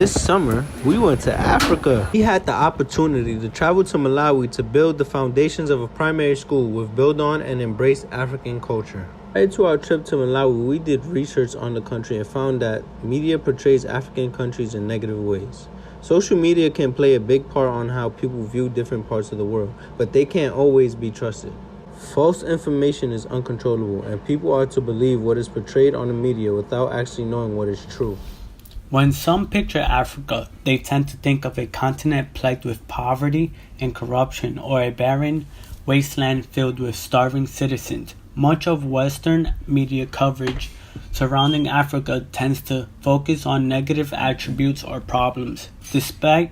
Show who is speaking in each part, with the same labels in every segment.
Speaker 1: This summer, we went to Africa. We had the opportunity to travel to Malawi to build the foundations of a primary school with Build On and Embrace African Culture. Prior to our trip to Malawi, we did research on the country and found that media portrays African countries in negative ways. Social media can play a big part on how people view different parts of the world, but they can't always be trusted. False information is uncontrollable, and people are to believe what is portrayed on the media without actually knowing what is true.
Speaker 2: When some picture Africa, they tend to think of a continent plagued with poverty and corruption, or a barren wasteland filled with starving citizens. Much of Western media coverage surrounding Africa tends to focus on negative attributes or problems. Despite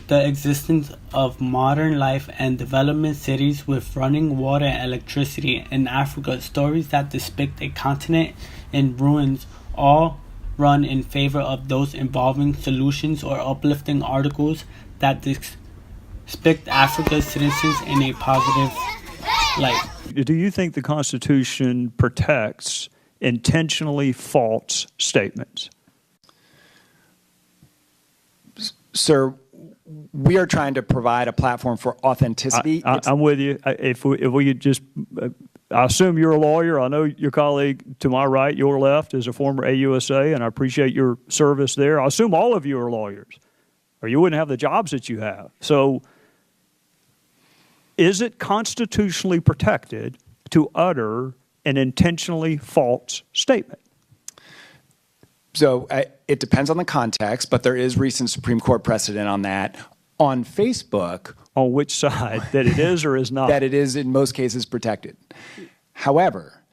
Speaker 2: the existence of modern life and development cities with running water and electricity in Africa, stories that depict a continent in ruins all run in favor of those involving solutions or uplifting articles that depict Africa's citizens in a positive light.
Speaker 3: Do you think the Constitution protects intentionally false statements?
Speaker 4: Sir, we are trying to provide a platform for authenticity.
Speaker 3: I'm with you. If we could just, I assume you're a lawyer. I know your colleague to my right, your left, is a former AUSA, and I appreciate your service there. I assume all of you are lawyers, or you wouldn't have the jobs that you have. So is it constitutionally protected to utter an intentionally false statement?
Speaker 4: So it depends on the context, but there is recent Supreme Court precedent on that. On Facebook,
Speaker 3: on which side, that it is or is not?
Speaker 4: That it is in most cases protected. However,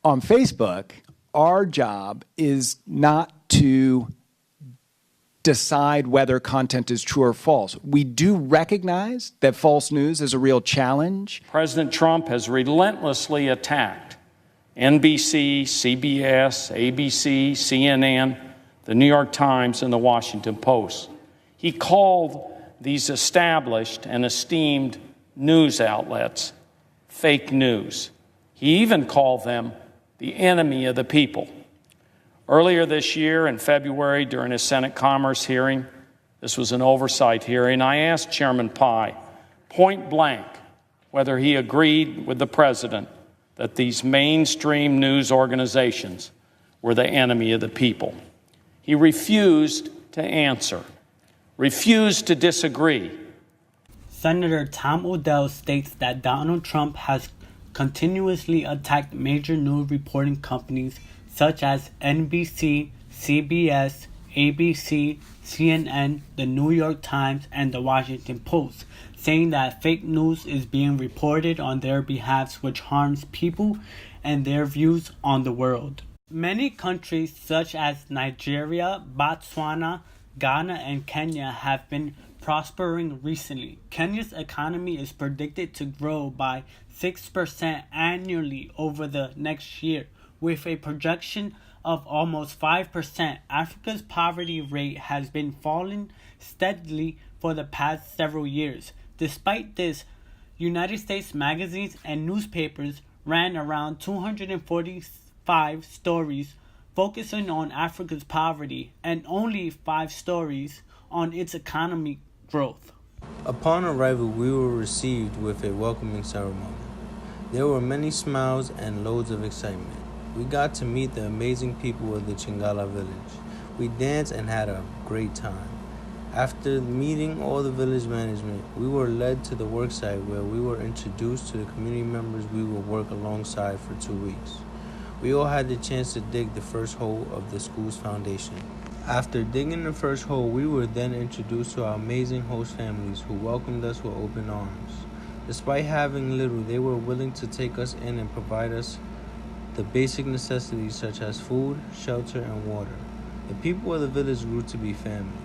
Speaker 4: on Facebook, our job is not to decide whether content is true or false. We do recognize that false news is a real challenge.
Speaker 5: President Trump has relentlessly attacked NBC, CBS, ABC, CNN, the New York Times, and the Washington Post. He called these established and esteemed news outlets fake news. He even called them the enemy of the people. Earlier this year, in February, during a Senate Commerce hearing, this was an oversight hearing, I asked Chairman Pai point blank whether he agreed with the president that these mainstream news organizations were the enemy of the people. He refused to answer, refused to disagree.
Speaker 2: Senator Tom Odell states that Donald Trump has continuously attacked major news reporting companies such as NBC, CBS, ABC, CNN, the New York Times, and the Washington Post, saying that fake news is being reported on their behalf, which harms people and their views on the world. Many countries such as Nigeria, Botswana, Ghana, and Kenya have been prospering recently. Kenya's economy is predicted to grow by 6% annually over the next year, with a projection of almost 5%. Africa's poverty rate has been falling steadily for the past several years. Despite this, United States magazines and newspapers ran around 245 stories focusing on Africa's poverty and only 5 stories on its economic growth.
Speaker 1: Upon arrival, we were received with a welcoming ceremony. There were many smiles and loads of excitement. We got to meet the amazing people of the Chingala village. We danced and had a great time. After meeting all the village management, we were led to the worksite where we were introduced to the community members we will work alongside for 2 weeks. We all had the chance to dig the first hole of the school's foundation. After digging the first hole, we were then introduced to our amazing host families who welcomed us with open arms. Despite having little, they were willing to take us in and provide us the basic necessities such as food, shelter, and water. The people of the village grew to be family.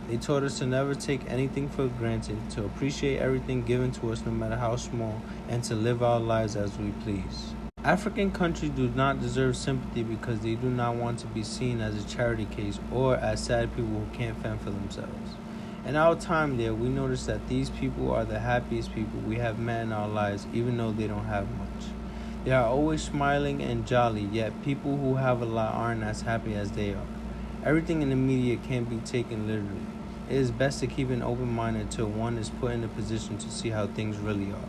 Speaker 1: They taught us to never take anything for granted, to appreciate everything given to us no matter how small, and to live our lives as we please. African countries do not deserve sympathy because they do not want to be seen as a charity case or as sad people who can't fend for themselves. In our time there, we noticed that these people are the happiest people we have met in our lives, even though they don't have much. They are always smiling and jolly, yet people who have a lot aren't as happy as they are. Everything in the media can't be taken literally. It is best to keep an open mind until one is put in a position to see how things really are.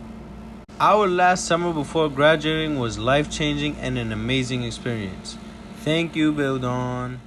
Speaker 1: Our last summer before graduating was life-changing and an amazing experience. Thank you, Bildon.